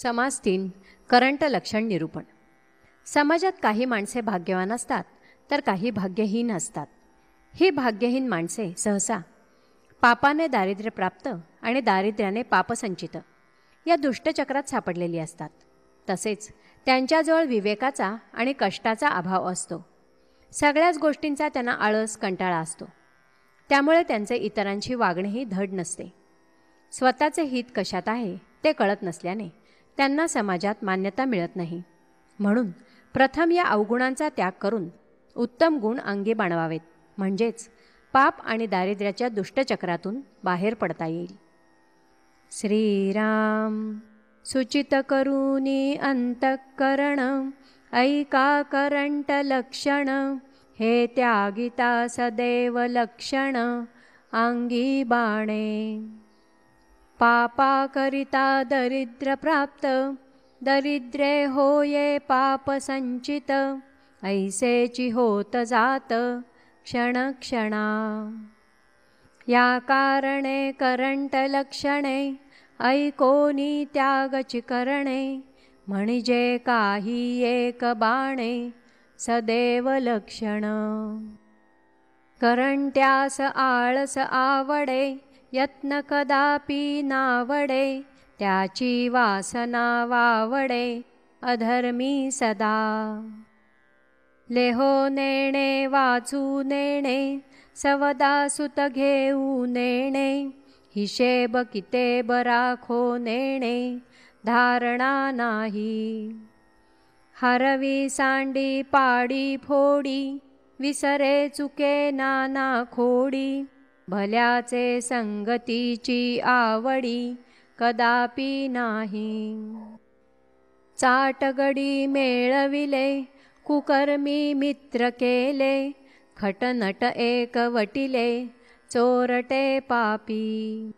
समास 3 करंट लक्षण निरूपण. समाजात काही माणसे भाग्यवान असतात तर काही भाग्यहीन असतात. ही भाग्यहीन माणसे सहसा पापाने दारिद्र्य प्राप्त आणि दारिद्र्याने पापसंचित या दुष्टचक्रात सापडलेली असतात. तसेच त्यांच्याजवळ विवेकाचा आणि कष्टाचा अभाव असतो. सगळ्याच गोष्टींचा त्यांना आळस कंटाळा असतो. त्यामुळे त्यांचे इतरांशी वागणेही धड नसते. स्वतःचे हित कशात आहे ते कळत नसल्याने त्यांना समाजात मान्यता मिळत नाही. म्हणून प्रथम या अवगुणांचा त्याग करून उत्तम गुण अंगी बाणवावेत, म्हणजेच पाप आणि दारिद्र्याच्या दुष्टचक्रातून बाहेर पडता येईल. श्रीराम सुचित करुणी अंतःकरण ऐका करंट लक्षण हे त्यागिता सदैव लक्षण अंगी बाणे. पापा करिता दरिद्र प्राप्त दरिद्रे होये पाप संचित ऐसेची होत जात क्षण क्षणा. या कारणे करंट लक्षणे ऐकोनी त्यागची करणे म्हणजे काही एक बाणे सदैव लक्षण. करंट्यास आळस आवडे यत्न कदापि नावडे त्याची वासना वावडे अधर्मी सदा. लेहो नेणे वाचू नेणे सवदा सुत घेऊ नेणे हिशेब कितेब राखो नेणे धारणा नाही. हरवी सांडी पाडी फोडी विसरे चुके नाना खोडी भल्याचे संगतीची आवडी कदापि नाही. चाटगडी मेळविले कुकर्मी मित्र केले खटनट एक वटिले चोरटे पापी.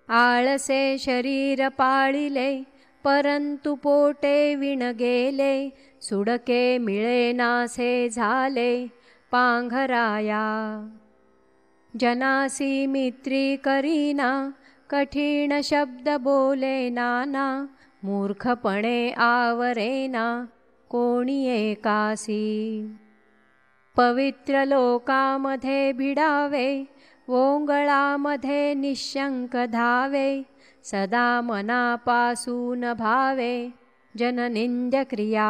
आळसे शरीर पाळिले परंतु पोटे विण गेले सुडके मिळेनासे झाले पांघराया. जनासी मित्री करीना कठीण शब्द बोले नाना मूर्खपणे आवरेना कोणी एकासी. पवित्र लोकामध्ये भिडावे वोंगळामध्ये निशंक धावे सदा मनापासून भावे जननिंद्य क्रिया.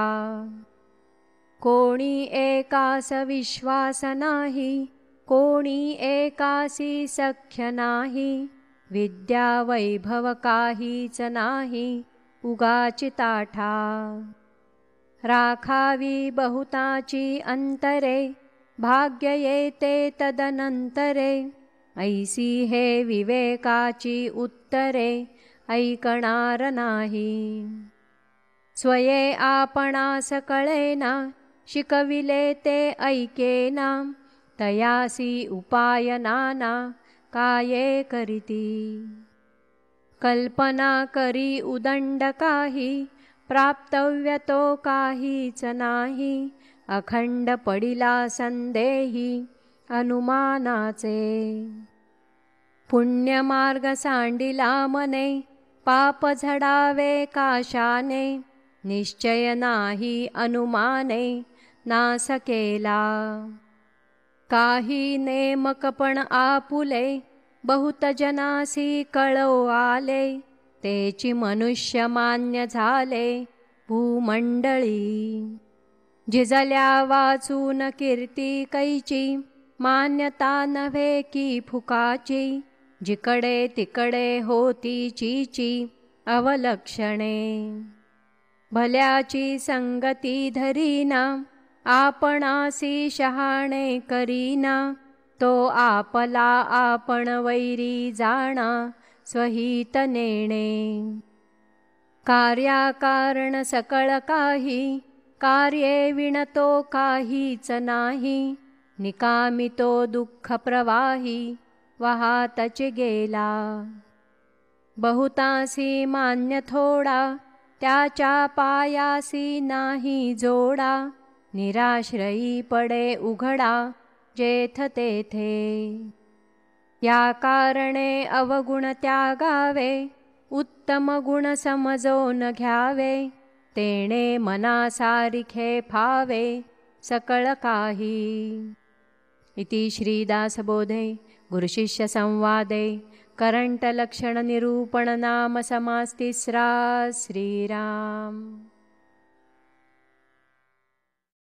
कोणी एकास विश्वास नाही कोणी एकासी सख्य नाही विद्या वैभव काहीच नाही उगाची ताठा. राखावी बहुताची अंतरे भाग्य येते तदनंतरे ऐसी हे विवेकाची उत्तरे ऐकणार नाही. स्वये आपणास कळेना शिकविले ते ऐकेना तयासी उपाय नाना काये करीती. कल्पना करी उदंड काही प्राप्तव्य तो काहीच नाही अखंड पडिला संदेही अनुमानाचे. पुण्यमार्ग सांडिला मने पाप झडावे काशाने निश्चय नाही अनुमाने नास केला. काही नेमकपण आपुले बहुत जनासी कळो आले तेची मनुष्य मान्य झाले भूमंडळी. झिजल्या वाचून कीर्ती कैची मान्यता नव्हे की फुकाची जिकडे तिकडे होती चीची अवलक्षणे. भल्याची संगती धरीना आपणासी शहाणे करीना तो आपला आपण वैरी जाणा स्वहित नेणे. कार्याकारण सकळ काही कार्ये विणतो काहीच नाही निकामी तो दुःख प्रवाही वाहातच गेला. बहुतासी मान्य थोडा त्याच्या पायासी नाही जोडा निराश्रयी पडे उघडा जेथ तेथे. या कारणे अवगुण त्यागावे उत्तम गुण समजोन घ्यावे, तेणे मना सारिखे फावे सकळ काही। इति श्रीदासबोधे गुरुशिष्य संवादे करंट लक्षण निरूपण नाम समास तिसरा। श्रीराम।